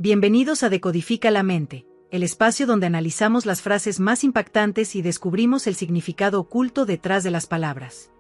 Bienvenidos a Decodifica la Mente, el espacio donde analizamos las frases más impactantes y descubrimos el significado oculto detrás de las palabras.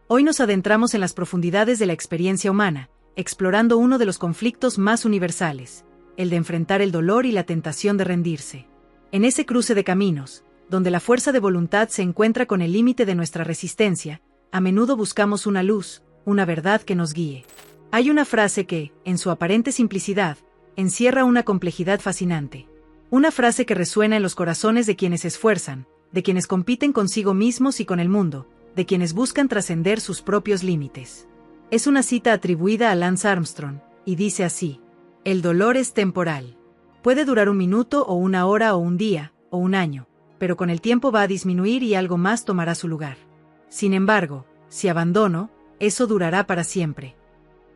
Hoy nos adentramos en las profundidades de la experiencia humana, explorando uno de los conflictos más universales, el de enfrentar el dolor y la tentación de rendirse. En ese cruce de caminos, donde la fuerza de voluntad se encuentra con el límite de nuestra resistencia, a menudo buscamos una luz, una verdad que nos guíe. Hay una frase que, en su aparente simplicidad, encierra una complejidad fascinante. Una frase que resuena en los corazones de quienes se esfuerzan, de quienes compiten consigo mismos y con el mundo, de quienes buscan trascender sus propios límites. Es una cita atribuida a Lance Armstrong, y dice así: el dolor es temporal. Puede durar un minuto o una hora o un día, o un año, pero con el tiempo va a disminuir y algo más tomará su lugar. Sin embargo, si abandono, eso durará para siempre.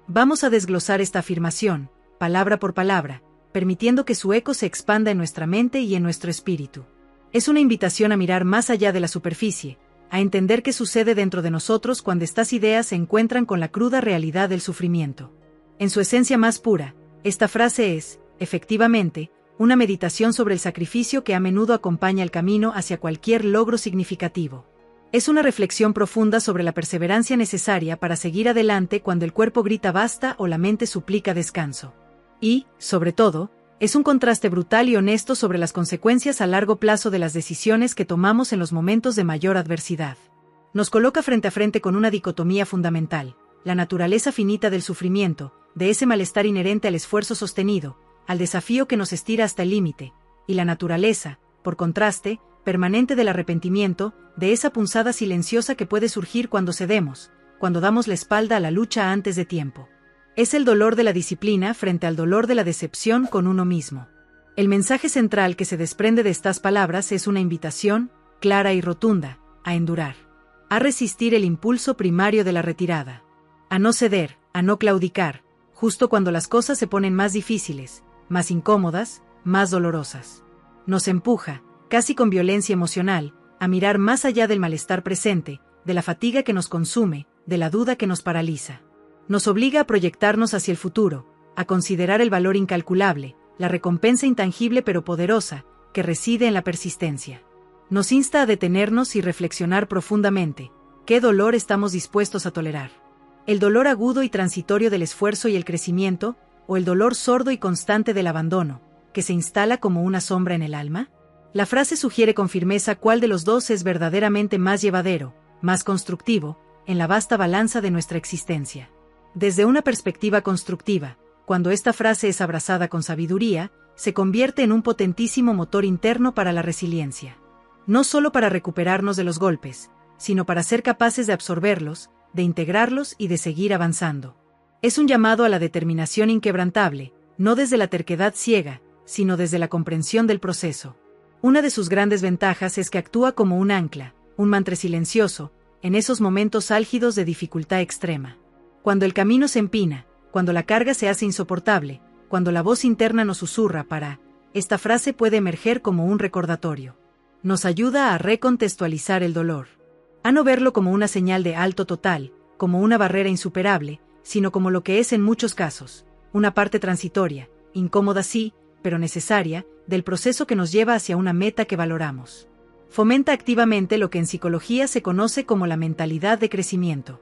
Vamos a desglosar esta afirmación, palabra por palabra, permitiendo que su eco se expanda en nuestra mente y en nuestro espíritu. Es una invitación a mirar más allá de la superficie, a entender qué sucede dentro de nosotros cuando estas ideas se encuentran con la cruda realidad del sufrimiento. En su esencia más pura, esta frase es, efectivamente, una meditación sobre el sacrificio que a menudo acompaña el camino hacia cualquier logro significativo. Es una reflexión profunda sobre la perseverancia necesaria para seguir adelante cuando el cuerpo grita basta o la mente suplica descanso. Y, sobre todo, es un contraste brutal y honesto sobre las consecuencias a largo plazo de las decisiones que tomamos en los momentos de mayor adversidad. Nos coloca frente a frente con una dicotomía fundamental: la naturaleza finita del sufrimiento, de ese malestar inherente al esfuerzo sostenido, al desafío que nos estira hasta el límite, y la naturaleza, por contraste, permanente del arrepentimiento, de esa punzada silenciosa que puede surgir cuando cedemos, cuando damos la espalda a la lucha antes de tiempo. Es el dolor de la disciplina frente al dolor de la decepción con uno mismo. El mensaje central que se desprende de estas palabras es una invitación, clara y rotunda, a endurar, a resistir el impulso primario de la retirada, a no ceder, a no claudicar, justo cuando las cosas se ponen más difíciles, más incómodas, más dolorosas. Nos empuja, casi con violencia emocional, a mirar más allá del malestar presente, de la fatiga que nos consume, de la duda que nos paraliza. Nos obliga a proyectarnos hacia el futuro, a considerar el valor incalculable, la recompensa intangible pero poderosa, que reside en la persistencia. Nos insta a detenernos y reflexionar profundamente: ¿qué dolor estamos dispuestos a tolerar? ¿El dolor agudo y transitorio del esfuerzo y el crecimiento, o el dolor sordo y constante del abandono, que se instala como una sombra en el alma? La frase sugiere con firmeza cuál de los dos es verdaderamente más llevadero, más constructivo, en la vasta balanza de nuestra existencia. Desde una perspectiva constructiva, cuando esta frase es abrazada con sabiduría, se convierte en un potentísimo motor interno para la resiliencia. No solo para recuperarnos de los golpes, sino para ser capaces de absorberlos, de integrarlos y de seguir avanzando. Es un llamado a la determinación inquebrantable, no desde la terquedad ciega, sino desde la comprensión del proceso. Una de sus grandes ventajas es que actúa como un ancla, un mantra silencioso, en esos momentos álgidos de dificultad extrema. Cuando el camino se empina, cuando la carga se hace insoportable, cuando la voz interna nos susurra esta frase puede emerger como un recordatorio. Nos ayuda a recontextualizar el dolor. A no verlo como una señal de alto total, como una barrera insuperable, sino como lo que es en muchos casos, una parte transitoria, incómoda sí, pero necesaria, del proceso que nos lleva hacia una meta que valoramos. Fomenta activamente lo que en psicología se conoce como la mentalidad de crecimiento.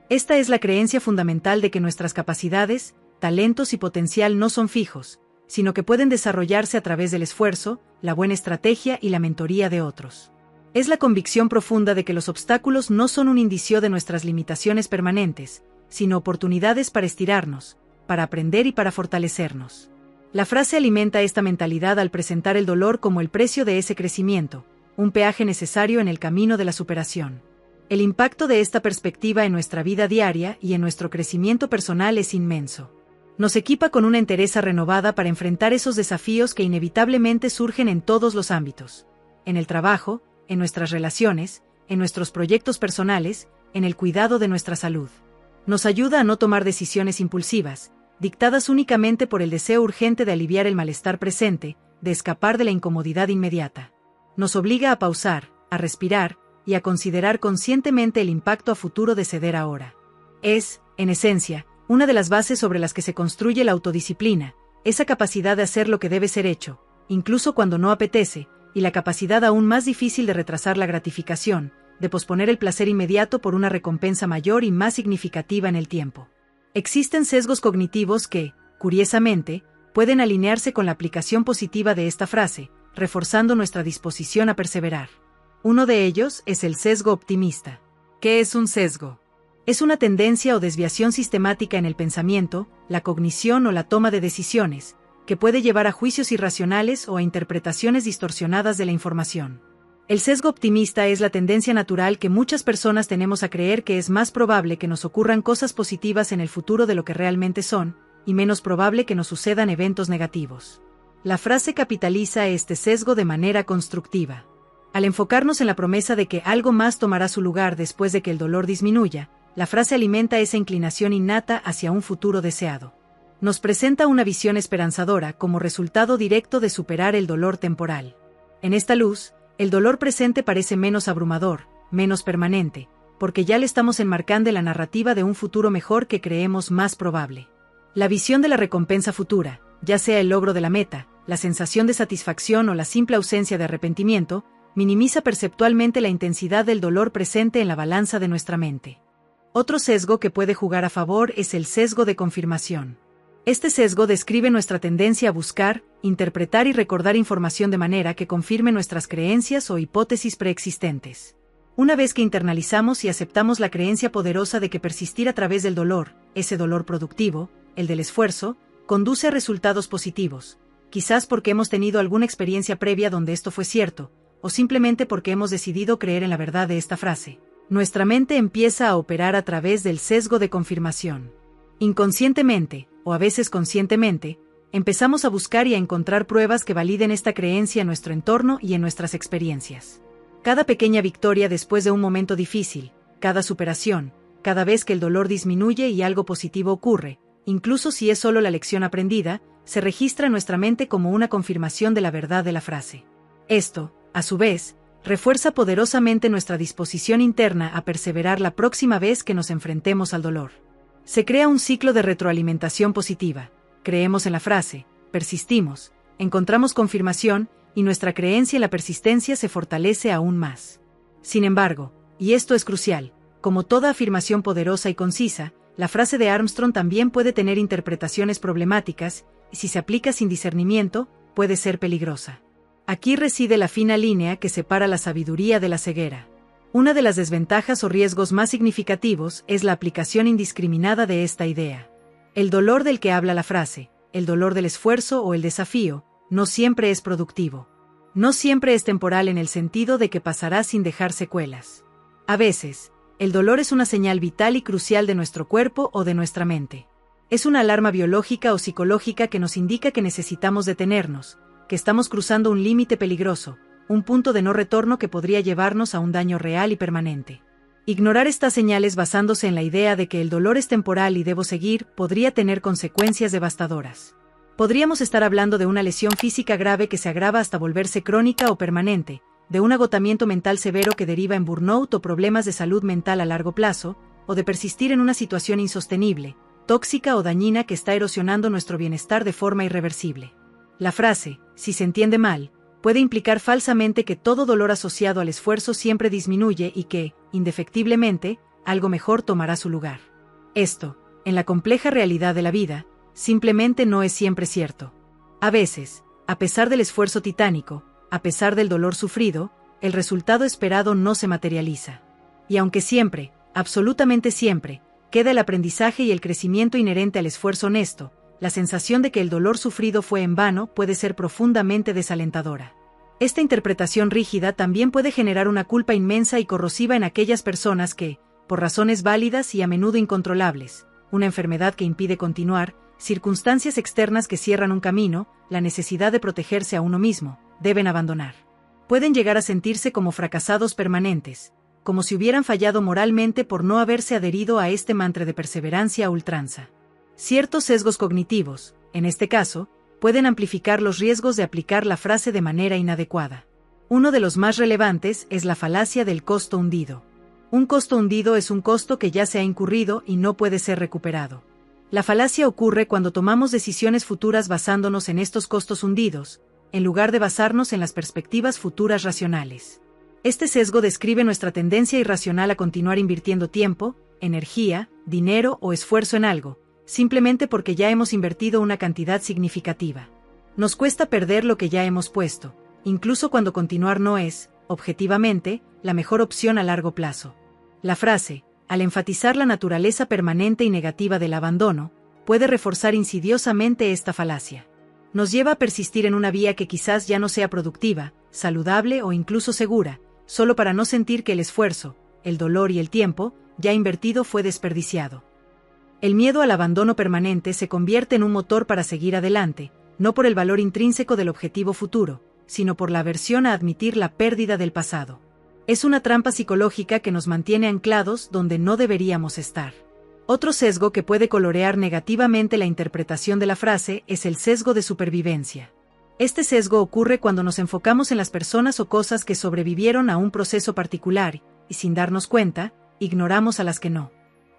Esta es la creencia fundamental de que nuestras capacidades, talentos y potencial no son fijos, sino que pueden desarrollarse a través del esfuerzo, la buena estrategia y la mentoría de otros. Es la convicción profunda de que los obstáculos no son un indicio de nuestras limitaciones permanentes, sino oportunidades para estirarnos, para aprender y para fortalecernos. La frase alimenta esta mentalidad al presentar el dolor como el precio de ese crecimiento, un peaje necesario en el camino de la superación. El impacto de esta perspectiva en nuestra vida diaria y en nuestro crecimiento personal es inmenso. Nos equipa con una entereza renovada para enfrentar esos desafíos que inevitablemente surgen en todos los ámbitos: en el trabajo, en nuestras relaciones, en nuestros proyectos personales, en el cuidado de nuestra salud. Nos ayuda a no tomar decisiones impulsivas, dictadas únicamente por el deseo urgente de aliviar el malestar presente, de escapar de la incomodidad inmediata. Nos obliga a pausar, a respirar, y a considerar conscientemente el impacto a futuro de ceder ahora. Es, en esencia, una de las bases sobre las que se construye la autodisciplina, esa capacidad de hacer lo que debe ser hecho, incluso cuando no apetece, y la capacidad aún más difícil de retrasar la gratificación, de posponer el placer inmediato por una recompensa mayor y más significativa en el tiempo. Existen sesgos cognitivos que, curiosamente, pueden alinearse con la aplicación positiva de esta frase, reforzando nuestra disposición a perseverar. Uno de ellos es el sesgo optimista. ¿Qué es un sesgo? Es una tendencia o desviación sistemática en el pensamiento, la cognición o la toma de decisiones, que puede llevar a juicios irracionales o a interpretaciones distorsionadas de la información. El sesgo optimista es la tendencia natural que muchas personas tenemos a creer que es más probable que nos ocurran cosas positivas en el futuro de lo que realmente son, y menos probable que nos sucedan eventos negativos. La frase capitaliza este sesgo de manera constructiva. Al enfocarnos en la promesa de que algo más tomará su lugar después de que el dolor disminuya, la frase alimenta esa inclinación innata hacia un futuro deseado. Nos presenta una visión esperanzadora como resultado directo de superar el dolor temporal. En esta luz, el dolor presente parece menos abrumador, menos permanente, porque ya le estamos enmarcando en la narrativa de un futuro mejor que creemos más probable. La visión de la recompensa futura, ya sea el logro de la meta, la sensación de satisfacción o la simple ausencia de arrepentimiento, minimiza perceptualmente la intensidad del dolor presente en la balanza de nuestra mente. Otro sesgo que puede jugar a favor es el sesgo de confirmación. Este sesgo describe nuestra tendencia a buscar, interpretar y recordar información de manera que confirme nuestras creencias o hipótesis preexistentes. Una vez que internalizamos y aceptamos la creencia poderosa de que persistir a través del dolor, ese dolor productivo, el del esfuerzo, conduce a resultados positivos, quizás porque hemos tenido alguna experiencia previa donde esto fue cierto, o simplemente porque hemos decidido creer en la verdad de esta frase, nuestra mente empieza a operar a través del sesgo de confirmación. Inconscientemente, o a veces conscientemente, empezamos a buscar y a encontrar pruebas que validen esta creencia en nuestro entorno y en nuestras experiencias. Cada pequeña victoria después de un momento difícil, cada superación, cada vez que el dolor disminuye y algo positivo ocurre, incluso si es solo la lección aprendida, se registra en nuestra mente como una confirmación de la verdad de la frase. Esto, a su vez, refuerza poderosamente nuestra disposición interna a perseverar la próxima vez que nos enfrentemos al dolor. Se crea un ciclo de retroalimentación positiva. Creemos en la frase, persistimos, encontramos confirmación, y nuestra creencia en la persistencia se fortalece aún más. Sin embargo, y esto es crucial, como toda afirmación poderosa y concisa, la frase de Armstrong también puede tener interpretaciones problemáticas, y si se aplica sin discernimiento, puede ser peligrosa. Aquí reside la fina línea que separa la sabiduría de la ceguera. Una de las desventajas o riesgos más significativos es la aplicación indiscriminada de esta idea. El dolor del que habla la frase, el dolor del esfuerzo o el desafío, no siempre es productivo. No siempre es temporal en el sentido de que pasará sin dejar secuelas. A veces, el dolor es una señal vital y crucial de nuestro cuerpo o de nuestra mente. Es una alarma biológica o psicológica que nos indica que necesitamos detenernos, que estamos cruzando un límite peligroso, un punto de no retorno que podría llevarnos a un daño real y permanente. Ignorar estas señales basándose en la idea de que el dolor es temporal y debo seguir podría tener consecuencias devastadoras. Podríamos estar hablando de una lesión física grave que se agrava hasta volverse crónica o permanente, de un agotamiento mental severo que deriva en burnout o problemas de salud mental a largo plazo, o de persistir en una situación insostenible, tóxica o dañina que está erosionando nuestro bienestar de forma irreversible. La frase, si se entiende mal, puede implicar falsamente que todo dolor asociado al esfuerzo siempre disminuye y que, indefectiblemente, algo mejor tomará su lugar. Esto, en la compleja realidad de la vida, simplemente no es siempre cierto. A veces, a pesar del esfuerzo titánico, a pesar del dolor sufrido, el resultado esperado no se materializa. Y aunque siempre, absolutamente siempre, queda el aprendizaje y el crecimiento inherente al esfuerzo honesto, la sensación de que el dolor sufrido fue en vano puede ser profundamente desalentadora. Esta interpretación rígida también puede generar una culpa inmensa y corrosiva en aquellas personas que, por razones válidas y a menudo incontrolables, una enfermedad que impide continuar, circunstancias externas que cierran un camino, la necesidad de protegerse a uno mismo, deben abandonar. Pueden llegar a sentirse como fracasados permanentes, como si hubieran fallado moralmente por no haberse adherido a este mantra de perseverancia a ultranza. Ciertos sesgos cognitivos, en este caso, pueden amplificar los riesgos de aplicar la frase de manera inadecuada. Uno de los más relevantes es la falacia del costo hundido. Un costo hundido es un costo que ya se ha incurrido y no puede ser recuperado. La falacia ocurre cuando tomamos decisiones futuras basándonos en estos costos hundidos, en lugar de basarnos en las perspectivas futuras racionales. Este sesgo describe nuestra tendencia irracional a continuar invirtiendo tiempo, energía, dinero o esfuerzo en algo, simplemente porque ya hemos invertido una cantidad significativa. Nos cuesta perder lo que ya hemos puesto, incluso cuando continuar no es, objetivamente, la mejor opción a largo plazo. La frase, al enfatizar la naturaleza permanente y negativa del abandono, puede reforzar insidiosamente esta falacia. Nos lleva a persistir en una vía que quizás ya no sea productiva, saludable o incluso segura, solo para no sentir que el esfuerzo, el dolor y el tiempo, ya invertido fue desperdiciado. El miedo al abandono permanente se convierte en un motor para seguir adelante, no por el valor intrínseco del objetivo futuro, sino por la aversión a admitir la pérdida del pasado. Es una trampa psicológica que nos mantiene anclados donde no deberíamos estar. Otro sesgo que puede colorear negativamente la interpretación de la frase es el sesgo de supervivencia. Este sesgo ocurre cuando nos enfocamos en las personas o cosas que sobrevivieron a un proceso particular, y sin darnos cuenta, ignoramos a las que no.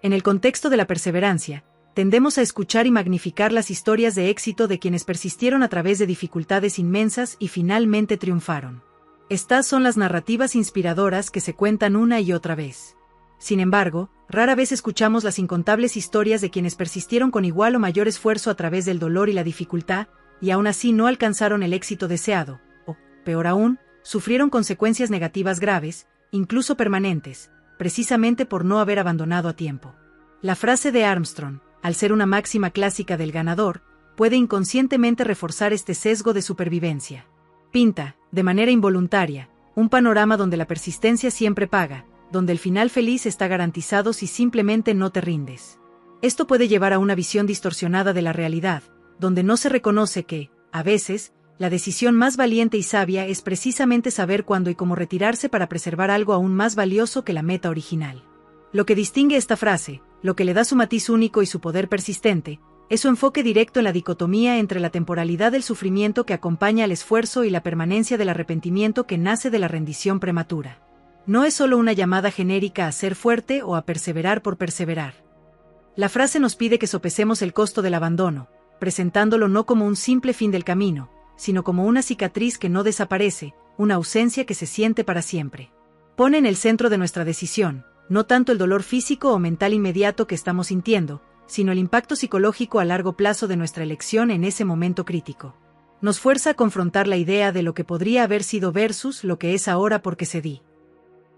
En el contexto de la perseverancia, tendemos a escuchar y magnificar las historias de éxito de quienes persistieron a través de dificultades inmensas y finalmente triunfaron. Estas son las narrativas inspiradoras que se cuentan una y otra vez. Sin embargo, rara vez escuchamos las incontables historias de quienes persistieron con igual o mayor esfuerzo a través del dolor y la dificultad, y aún así no alcanzaron el éxito deseado, o, peor aún, sufrieron consecuencias negativas graves, incluso permanentes, precisamente por no haber abandonado a tiempo. La frase de Armstrong, al ser una máxima clásica del ganador, puede inconscientemente reforzar este sesgo de supervivencia. Pinta, de manera involuntaria, un panorama donde la persistencia siempre paga, donde el final feliz está garantizado si simplemente no te rindes. Esto puede llevar a una visión distorsionada de la realidad, donde no se reconoce que, a veces, la decisión más valiente y sabia es precisamente saber cuándo y cómo retirarse para preservar algo aún más valioso que la meta original. Lo que distingue esta frase, lo que le da su matiz único y su poder persistente, es su enfoque directo en la dicotomía entre la temporalidad del sufrimiento que acompaña al esfuerzo y la permanencia del arrepentimiento que nace de la rendición prematura. No es solo una llamada genérica a ser fuerte o a perseverar por perseverar. La frase nos pide que sopesemos el costo del abandono, presentándolo no como un simple fin del camino, sino como una cicatriz que no desaparece, una ausencia que se siente para siempre. Pone en el centro de nuestra decisión, no tanto el dolor físico o mental inmediato que estamos sintiendo, sino el impacto psicológico a largo plazo de nuestra elección en ese momento crítico. Nos fuerza a confrontar la idea de lo que podría haber sido versus lo que es ahora porque cedí.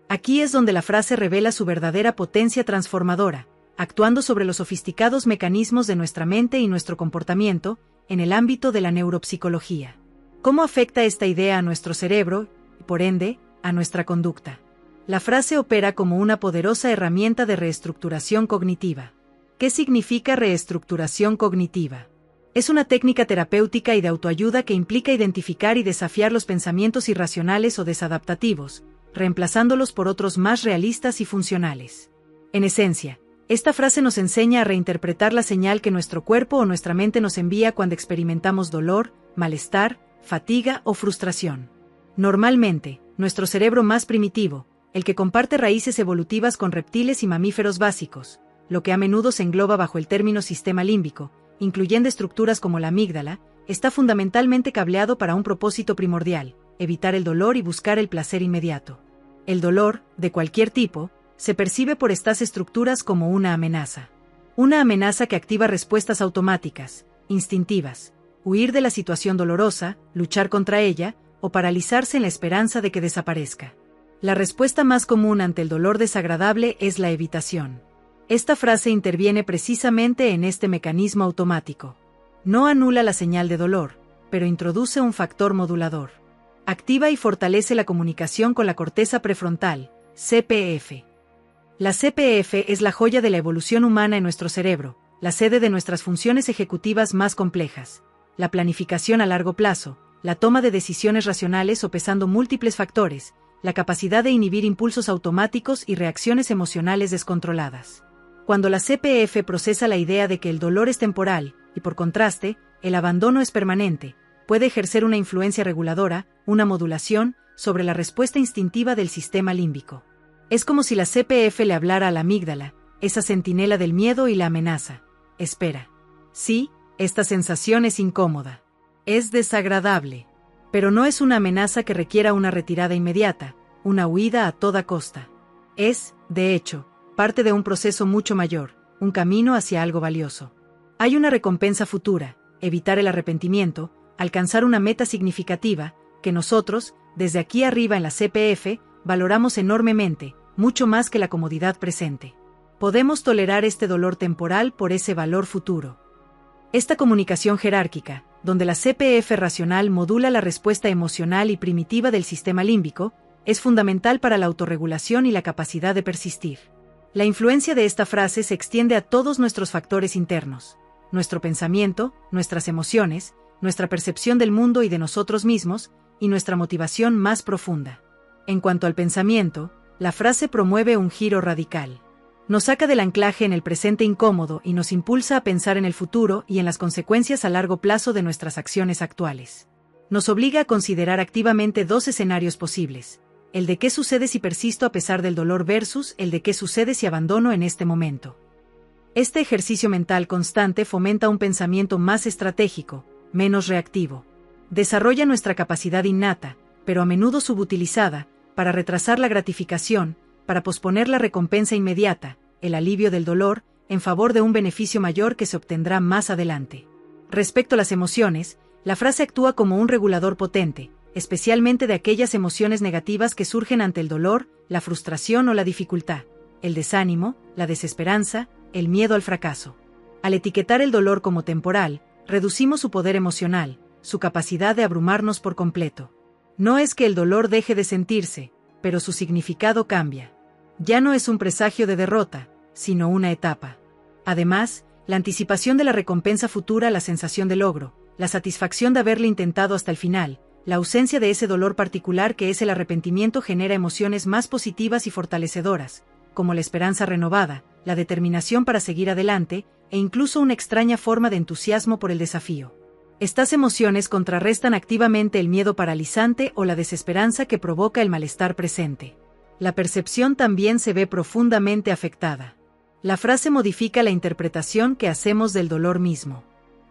Aquí es donde la frase revela su verdadera potencia transformadora, actuando sobre los sofisticados mecanismos de nuestra mente y nuestro comportamiento, en el ámbito de la neuropsicología. ¿Cómo afecta esta idea a nuestro cerebro, y por ende, a nuestra conducta? La frase opera como una poderosa herramienta de reestructuración cognitiva. ¿Qué significa reestructuración cognitiva? Es una técnica terapéutica y de autoayuda que implica identificar y desafiar los pensamientos irracionales o desadaptativos, reemplazándolos por otros más realistas y funcionales. En esencia, esta frase nos enseña a reinterpretar la señal que nuestro cuerpo o nuestra mente nos envía cuando experimentamos dolor, malestar, fatiga o frustración. Normalmente, nuestro cerebro más primitivo, el que comparte raíces evolutivas con reptiles y mamíferos básicos, lo que a menudo se engloba bajo el término sistema límbico, incluyendo estructuras como la amígdala, está fundamentalmente cableado para un propósito primordial: evitar el dolor y buscar el placer inmediato. El dolor, de cualquier tipo, se percibe por estas estructuras como una amenaza. Una amenaza que activa respuestas automáticas, instintivas: huir de la situación dolorosa, luchar contra ella, o paralizarse en la esperanza de que desaparezca. La respuesta más común ante el dolor desagradable es la evitación. Esta frase interviene precisamente en este mecanismo automático. No anula la señal de dolor, pero introduce un factor modulador. Activa y fortalece la comunicación con la corteza prefrontal, CPF. La CPF es la joya de la evolución humana en nuestro cerebro, la sede de nuestras funciones ejecutivas más complejas: la planificación a largo plazo, la toma de decisiones racionales sopesando múltiples factores, la capacidad de inhibir impulsos automáticos y reacciones emocionales descontroladas. Cuando la CPF procesa la idea de que el dolor es temporal, y por contraste, el abandono es permanente, puede ejercer una influencia reguladora, una modulación, sobre la respuesta instintiva del sistema límbico. Es como si la CPF le hablara a la amígdala, esa centinela del miedo y la amenaza: espera. Sí, esta sensación es incómoda. Es desagradable. Pero no es una amenaza que requiera una retirada inmediata, una huida a toda costa. Es, de hecho, parte de un proceso mucho mayor, un camino hacia algo valioso. Hay una recompensa futura, evitar el arrepentimiento, alcanzar una meta significativa, que nosotros, desde aquí arriba en la CPF, valoramos enormemente, mucho más que la comodidad presente. Podemos tolerar este dolor temporal por ese valor futuro. Esta comunicación jerárquica, donde la CPF racional modula la respuesta emocional y primitiva del sistema límbico, es fundamental para la autorregulación y la capacidad de persistir. La influencia de esta frase se extiende a todos nuestros factores internos: nuestro pensamiento, nuestras emociones, nuestra percepción del mundo y de nosotros mismos, y nuestra motivación más profunda. En cuanto al pensamiento, la frase promueve un giro radical. Nos saca del anclaje en el presente incómodo y nos impulsa a pensar en el futuro y en las consecuencias a largo plazo de nuestras acciones actuales. Nos obliga a considerar activamente dos escenarios posibles: el de qué sucede si persisto a pesar del dolor versus el de qué sucede si abandono en este momento. Este ejercicio mental constante fomenta un pensamiento más estratégico, menos reactivo. Desarrolla nuestra capacidad innata, pero a menudo subutilizada, para retrasar la gratificación, para posponer la recompensa inmediata, el alivio del dolor, en favor de un beneficio mayor que se obtendrá más adelante. Respecto a las emociones, la frase actúa como un regulador potente, especialmente de aquellas emociones negativas que surgen ante el dolor, la frustración o la dificultad, el desánimo, la desesperanza, el miedo al fracaso. Al etiquetar el dolor como temporal, reducimos su poder emocional, su capacidad de abrumarnos por completo. No es que el dolor deje de sentirse, pero su significado cambia. Ya no es un presagio de derrota, sino una etapa. Además, la anticipación de la recompensa futura, la sensación de logro, la satisfacción de haberlo intentado hasta el final, la ausencia de ese dolor particular que es el arrepentimiento genera emociones más positivas y fortalecedoras, como la esperanza renovada, la determinación para seguir adelante, e incluso una extraña forma de entusiasmo por el desafío. Estas emociones contrarrestan activamente el miedo paralizante o la desesperanza que provoca el malestar presente. La percepción también se ve profundamente afectada. La frase modifica la interpretación que hacemos del dolor mismo.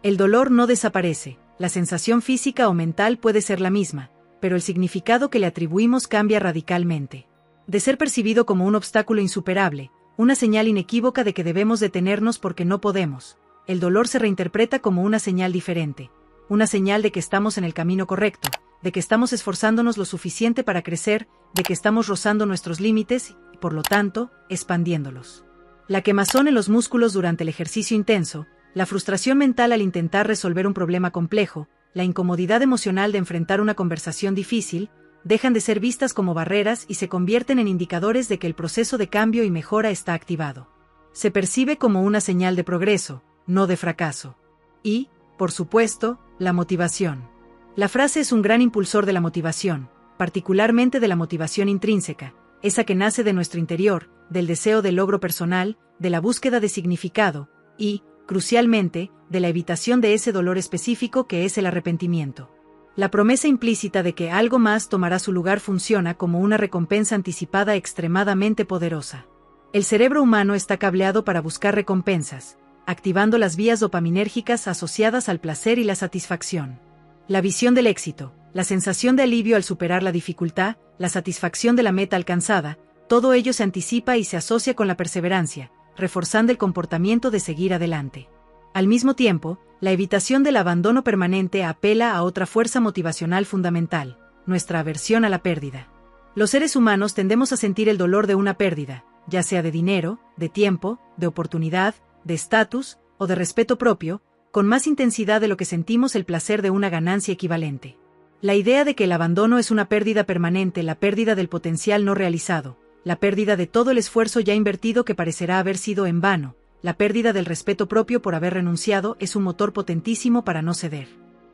El dolor no desaparece, la sensación física o mental puede ser la misma, pero el significado que le atribuimos cambia radicalmente. De ser percibido como un obstáculo insuperable, una señal inequívoca de que debemos detenernos porque no podemos, el dolor se reinterpreta como una señal diferente, una señal de que estamos en el camino correcto, de que estamos esforzándonos lo suficiente para crecer, de que estamos rozando nuestros límites y, por lo tanto, expandiéndolos. La quemazón en los músculos durante el ejercicio intenso, la frustración mental al intentar resolver un problema complejo, la incomodidad emocional de enfrentar una conversación difícil, dejan de ser vistas como barreras y se convierten en indicadores de que el proceso de cambio y mejora está activado. Se percibe como una señal de progreso, no de fracaso. Y, por supuesto, la motivación. La frase es un gran impulsor de la motivación, particularmente de la motivación intrínseca, esa que nace de nuestro interior, del deseo de logro personal, de la búsqueda de significado, y, crucialmente, de la evitación de ese dolor específico que es el arrepentimiento. La promesa implícita de que algo más tomará su lugar funciona como una recompensa anticipada extremadamente poderosa. El cerebro humano está cableado para buscar recompensas, activando las vías dopaminérgicas asociadas al placer y la satisfacción. La visión del éxito, la sensación de alivio al superar la dificultad, la satisfacción de la meta alcanzada, todo ello se anticipa y se asocia con la perseverancia, reforzando el comportamiento de seguir adelante. Al mismo tiempo, la evitación del abandono permanente apela a otra fuerza motivacional fundamental, nuestra aversión a la pérdida. Los seres humanos tendemos a sentir el dolor de una pérdida, ya sea de dinero, de tiempo, de oportunidad, de estatus o de respeto propio, con más intensidad de lo que sentimos el placer de una ganancia equivalente. La idea de que el abandono es una pérdida permanente, la pérdida del potencial no realizado, la pérdida de todo el esfuerzo ya invertido que parecerá haber sido en vano, la pérdida del respeto propio por haber renunciado es un motor potentísimo para no ceder.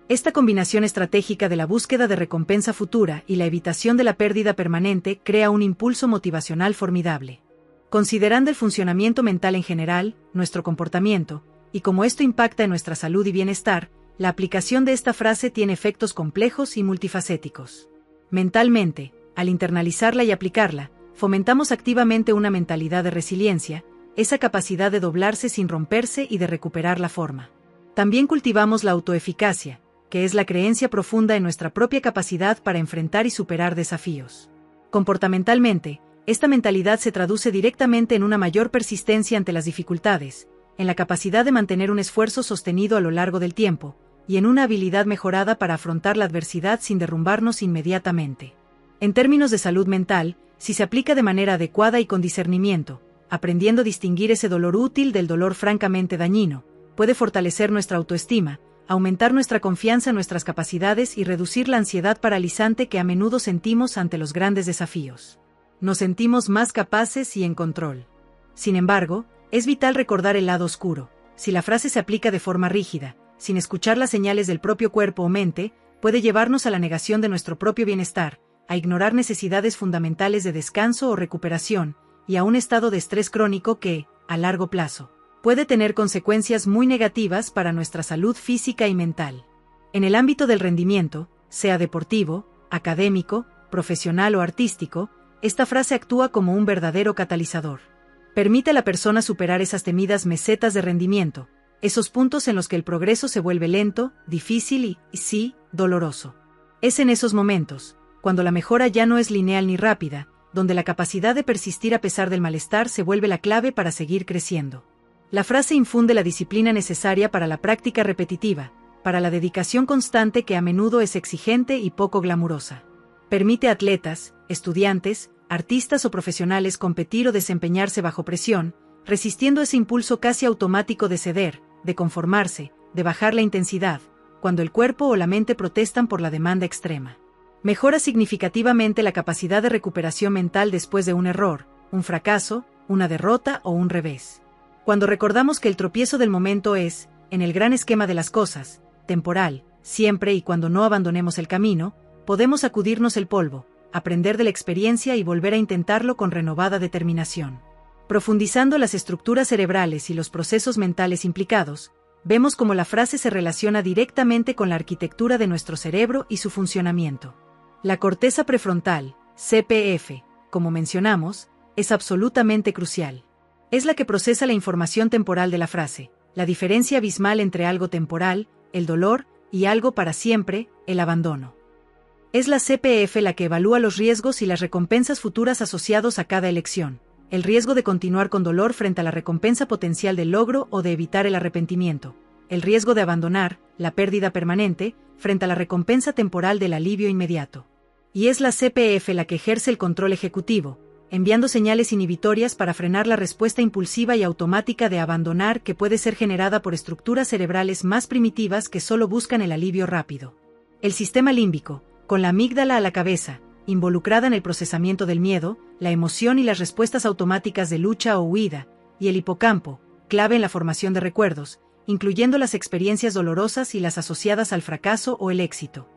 Esta combinación estratégica de la búsqueda de recompensa futura y la evitación de la pérdida permanente crea un impulso motivacional formidable. Considerando el funcionamiento mental en general, nuestro comportamiento, y cómo esto impacta en nuestra salud y bienestar, la aplicación de esta frase tiene efectos complejos y multifacéticos. Mentalmente, al internalizarla y aplicarla, fomentamos activamente una mentalidad de resiliencia, esa capacidad de doblarse sin romperse y de recuperar la forma. También cultivamos la autoeficacia, que es la creencia profunda en nuestra propia capacidad para enfrentar y superar desafíos. Comportamentalmente, esta mentalidad se traduce directamente en una mayor persistencia ante las dificultades, en la capacidad de mantener un esfuerzo sostenido a lo largo del tiempo, y en una habilidad mejorada para afrontar la adversidad sin derrumbarnos inmediatamente. En términos de salud mental, si se aplica de manera adecuada y con discernimiento, aprendiendo a distinguir ese dolor útil del dolor francamente dañino, puede fortalecer nuestra autoestima, aumentar nuestra confianza en nuestras capacidades y reducir la ansiedad paralizante que a menudo sentimos ante los grandes desafíos. Nos sentimos más capaces y en control. Sin embargo, es vital recordar el lado oscuro. Si la frase se aplica de forma rígida, sin escuchar las señales del propio cuerpo o mente, puede llevarnos a la negación de nuestro propio bienestar, a ignorar necesidades fundamentales de descanso o recuperación, y a un estado de estrés crónico que, a largo plazo, puede tener consecuencias muy negativas para nuestra salud física y mental. En el ámbito del rendimiento, sea deportivo, académico, profesional o artístico, esta frase actúa como un verdadero catalizador. Permite a la persona superar esas temidas mesetas de rendimiento, esos puntos en los que el progreso se vuelve lento, difícil y, sí, doloroso. Es en esos momentos, cuando la mejora ya no es lineal ni rápida, donde la capacidad de persistir a pesar del malestar se vuelve la clave para seguir creciendo. La frase infunde la disciplina necesaria para la práctica repetitiva, para la dedicación constante que a menudo es exigente y poco glamurosa. Permite a atletas, estudiantes, artistas o profesionales competir o desempeñarse bajo presión, resistiendo ese impulso casi automático de ceder, de conformarse, de bajar la intensidad, cuando el cuerpo o la mente protestan por la demanda extrema. Mejora significativamente la capacidad de recuperación mental después de un error, un fracaso, una derrota o un revés. Cuando recordamos que el tropiezo del momento es, en el gran esquema de las cosas, temporal, siempre y cuando no abandonemos el camino, podemos sacudirnos el polvo, aprender de la experiencia y volver a intentarlo con renovada determinación. Profundizando las estructuras cerebrales y los procesos mentales implicados, vemos cómo la frase se relaciona directamente con la arquitectura de nuestro cerebro y su funcionamiento. La corteza prefrontal, CPF, como mencionamos, es absolutamente crucial. Es la que procesa la información temporal de la frase, la diferencia abismal entre algo temporal, el dolor, y algo para siempre, el abandono. Es la CPF la que evalúa los riesgos y las recompensas futuras asociados a cada elección, el riesgo de continuar con dolor frente a la recompensa potencial del logro o de evitar el arrepentimiento, el riesgo de abandonar, la pérdida permanente, frente a la recompensa temporal del alivio inmediato. Y es la CPF la que ejerce el control ejecutivo, enviando señales inhibitorias para frenar la respuesta impulsiva y automática de abandonar que puede ser generada por estructuras cerebrales más primitivas que solo buscan el alivio rápido. El sistema límbico, con la amígdala a la cabeza, involucrada en el procesamiento del miedo, la emoción y las respuestas automáticas de lucha o huida, y el hipocampo, clave en la formación de recuerdos, incluyendo las experiencias dolorosas y las asociadas al fracaso o el éxito.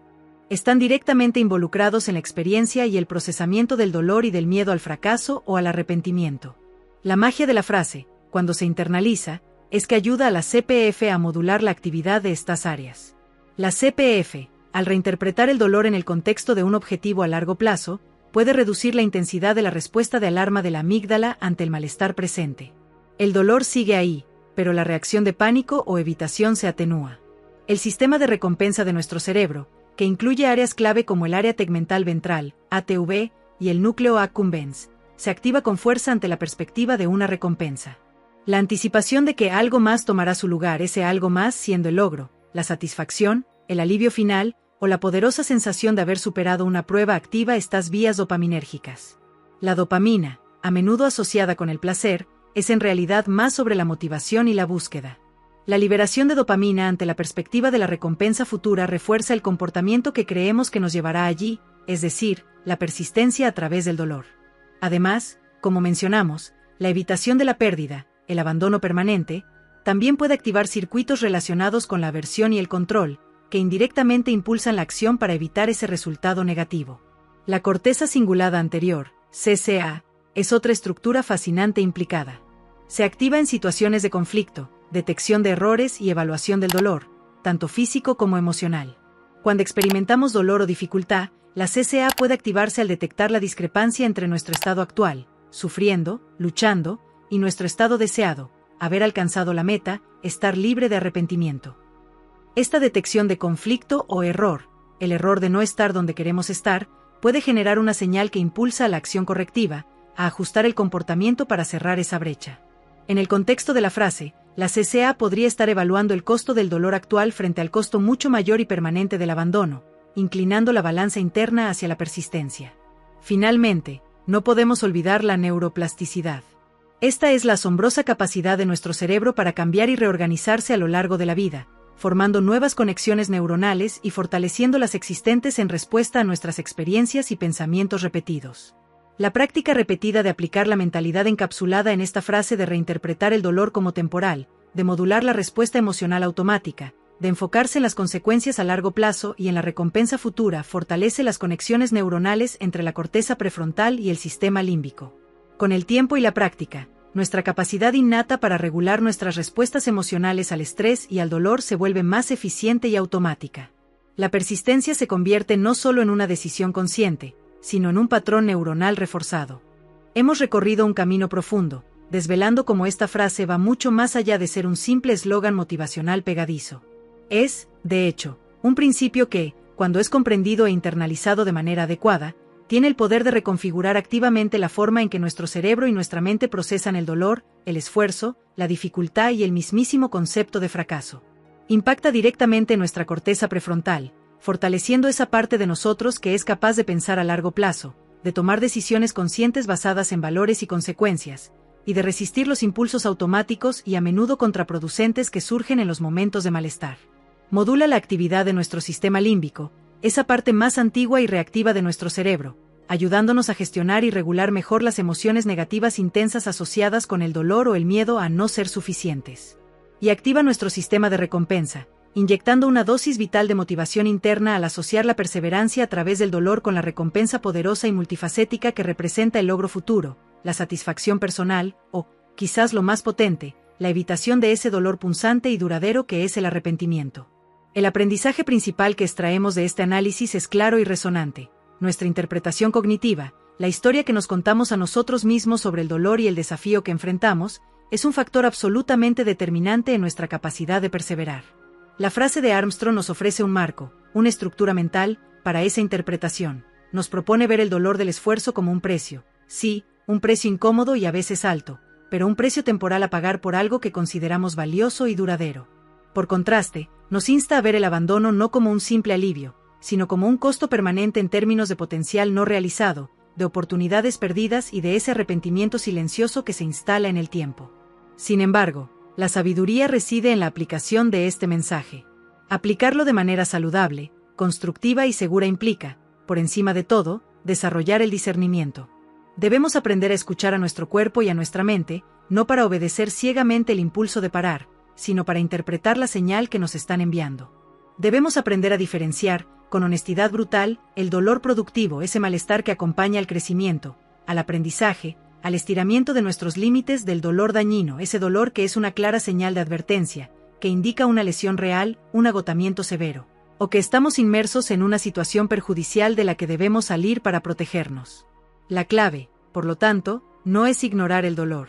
Están directamente involucrados en la experiencia y el procesamiento del dolor y del miedo al fracaso o al arrepentimiento. La magia de la frase, cuando se internaliza, es que ayuda a la CPF a modular la actividad de estas áreas. La CPF, al reinterpretar el dolor en el contexto de un objetivo a largo plazo, puede reducir la intensidad de la respuesta de alarma de la amígdala ante el malestar presente. El dolor sigue ahí, pero la reacción de pánico o evitación se atenúa. El sistema de recompensa de nuestro cerebro, que incluye áreas clave como el área tegmental ventral, ATV, y el núcleo accumbens, se activa con fuerza ante la perspectiva de una recompensa. La anticipación de que algo más tomará su lugar, ese algo más siendo el logro, la satisfacción, el alivio final, o la poderosa sensación de haber superado una prueba activa estas vías dopaminérgicas. La dopamina, a menudo asociada con el placer, es en realidad más sobre la motivación y la búsqueda. La liberación de dopamina ante la perspectiva de la recompensa futura refuerza el comportamiento que creemos que nos llevará allí, es decir, la persistencia a través del dolor. Además, como mencionamos, la evitación de la pérdida, el abandono permanente, también puede activar circuitos relacionados con la aversión y el control, que indirectamente impulsan la acción para evitar ese resultado negativo. La corteza cingulada anterior, CCA, es otra estructura fascinante implicada. Se activa en situaciones de conflicto, detección de errores y evaluación del dolor, tanto físico como emocional. Cuando experimentamos dolor o dificultad, la CCA puede activarse al detectar la discrepancia entre nuestro estado actual, sufriendo, luchando, y nuestro estado deseado, haber alcanzado la meta, estar libre de arrepentimiento. Esta detección de conflicto o error, el error de no estar donde queremos estar, puede generar una señal que impulsa a la acción correctiva, a ajustar el comportamiento para cerrar esa brecha. En el contexto de la frase, la CCA podría estar evaluando el costo del dolor actual frente al costo mucho mayor y permanente del abandono, inclinando la balanza interna hacia la persistencia. Finalmente, no podemos olvidar la neuroplasticidad. Esta es la asombrosa capacidad de nuestro cerebro para cambiar y reorganizarse a lo largo de la vida, formando nuevas conexiones neuronales y fortaleciendo las existentes en respuesta a nuestras experiencias y pensamientos repetidos. La práctica repetida de aplicar la mentalidad encapsulada en esta frase, de reinterpretar el dolor como temporal, de modular la respuesta emocional automática, de enfocarse en las consecuencias a largo plazo y en la recompensa futura, fortalece las conexiones neuronales entre la corteza prefrontal y el sistema límbico. Con el tiempo y la práctica, nuestra capacidad innata para regular nuestras respuestas emocionales al estrés y al dolor se vuelve más eficiente y automática. La persistencia se convierte no solo en una decisión consciente, sino en un patrón neuronal reforzado. Hemos recorrido un camino profundo, desvelando cómo esta frase va mucho más allá de ser un simple eslogan motivacional pegadizo. Es, de hecho, un principio que, cuando es comprendido e internalizado de manera adecuada, tiene el poder de reconfigurar activamente la forma en que nuestro cerebro y nuestra mente procesan el dolor, el esfuerzo, la dificultad y el mismísimo concepto de fracaso. Impacta directamente en nuestra corteza prefrontal, fortaleciendo esa parte de nosotros que es capaz de pensar a largo plazo, de tomar decisiones conscientes basadas en valores y consecuencias, y de resistir los impulsos automáticos y a menudo contraproducentes que surgen en los momentos de malestar. Modula la actividad de nuestro sistema límbico, esa parte más antigua y reactiva de nuestro cerebro, ayudándonos a gestionar y regular mejor las emociones negativas intensas asociadas con el dolor o el miedo a no ser suficientes. Y activa nuestro sistema de recompensa, inyectando una dosis vital de motivación interna al asociar la perseverancia a través del dolor con la recompensa poderosa y multifacética que representa el logro futuro, la satisfacción personal, o, quizás lo más potente, la evitación de ese dolor punzante y duradero que es el arrepentimiento. El aprendizaje principal que extraemos de este análisis es claro y resonante. Nuestra interpretación cognitiva, la historia que nos contamos a nosotros mismos sobre el dolor y el desafío que enfrentamos, es un factor absolutamente determinante en nuestra capacidad de perseverar. La frase de Armstrong nos ofrece un marco, una estructura mental, para esa interpretación. Nos propone ver el dolor del esfuerzo como un precio. Sí, un precio incómodo y a veces alto, pero un precio temporal a pagar por algo que consideramos valioso y duradero. Por contraste, nos insta a ver el abandono no como un simple alivio, sino como un costo permanente en términos de potencial no realizado, de oportunidades perdidas y de ese arrepentimiento silencioso que se instala en el tiempo. Sin embargo, la sabiduría reside en la aplicación de este mensaje. Aplicarlo de manera saludable, constructiva y segura implica, por encima de todo, desarrollar el discernimiento. Debemos aprender a escuchar a nuestro cuerpo y a nuestra mente, no para obedecer ciegamente el impulso de parar, sino para interpretar la señal que nos están enviando. Debemos aprender a diferenciar, con honestidad brutal, el dolor productivo, ese malestar que acompaña al crecimiento, al aprendizaje, al estiramiento de nuestros límites, del dolor dañino, ese dolor que es una clara señal de advertencia, que indica una lesión real, un agotamiento severo, o que estamos inmersos en una situación perjudicial de la que debemos salir para protegernos. La clave, por lo tanto, no es ignorar el dolor.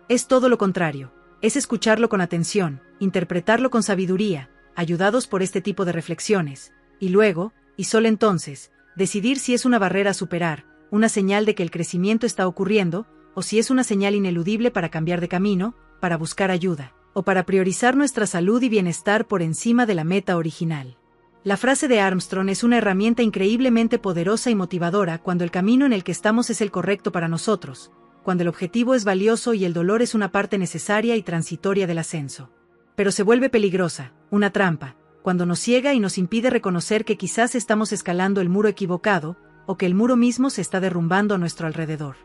Es todo lo contrario. Es escucharlo con atención, interpretarlo con sabiduría, ayudados por este tipo de reflexiones, y luego, y solo entonces, decidir si es una barrera a superar, una señal de que el crecimiento está ocurriendo, o si es una señal ineludible para cambiar de camino, para buscar ayuda, o para priorizar nuestra salud y bienestar por encima de la meta original. La frase de Armstrong es una herramienta increíblemente poderosa y motivadora cuando el camino en el que estamos es el correcto para nosotros, cuando el objetivo es valioso y el dolor es una parte necesaria y transitoria del ascenso. Pero se vuelve peligrosa, una trampa, cuando nos ciega y nos impide reconocer que quizás estamos escalando el muro equivocado, o que el muro mismo se está derrumbando a nuestro alrededor.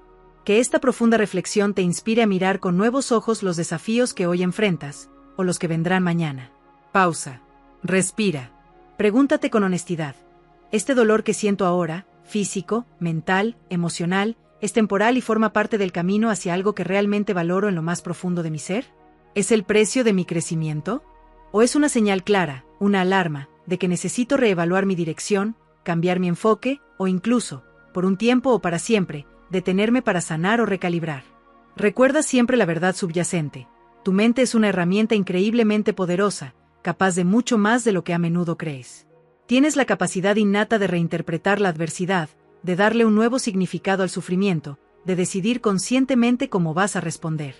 Que esta profunda reflexión te inspire a mirar con nuevos ojos los desafíos que hoy enfrentas, o los que vendrán mañana. Pausa. Respira. Pregúntate con honestidad. ¿Este dolor que siento ahora, físico, mental, emocional, es temporal y forma parte del camino hacia algo que realmente valoro en lo más profundo de mi ser? ¿Es el precio de mi crecimiento? ¿O es una señal clara, una alarma, de que necesito reevaluar mi dirección, cambiar mi enfoque, o incluso, por un tiempo o para siempre, detenerme para sanar o recalibrar? Recuerda siempre la verdad subyacente. Tu mente es una herramienta increíblemente poderosa, capaz de mucho más de lo que a menudo crees. Tienes la capacidad innata de reinterpretar la adversidad, de darle un nuevo significado al sufrimiento, de decidir conscientemente cómo vas a responder.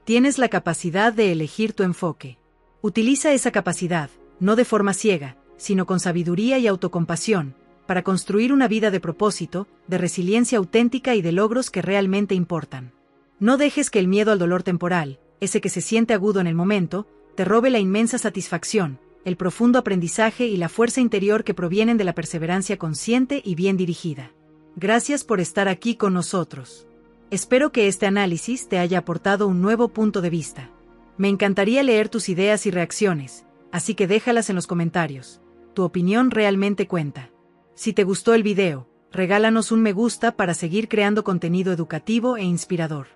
Tienes la capacidad de elegir tu enfoque. Utiliza esa capacidad, no de forma ciega, sino con sabiduría y autocompasión, para construir una vida de propósito, de resiliencia auténtica y de logros que realmente importan. No dejes que el miedo al dolor temporal, ese que se siente agudo en el momento, te robe la inmensa satisfacción, el profundo aprendizaje y la fuerza interior que provienen de la perseverancia consciente y bien dirigida. Gracias por estar aquí con nosotros. Espero que este análisis te haya aportado un nuevo punto de vista. Me encantaría leer tus ideas y reacciones, así que déjalas en los comentarios. Tu opinión realmente cuenta. Si te gustó el video, regálanos un me gusta para seguir creando contenido educativo e inspirador.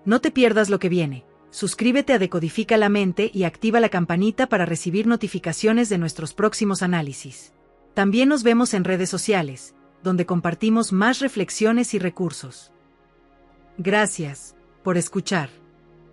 No te pierdas lo que viene. Suscríbete a Decodifica la Mente y activa la campanita para recibir notificaciones de nuestros próximos análisis. También nos vemos en redes sociales, donde compartimos más reflexiones y recursos. Gracias por escuchar.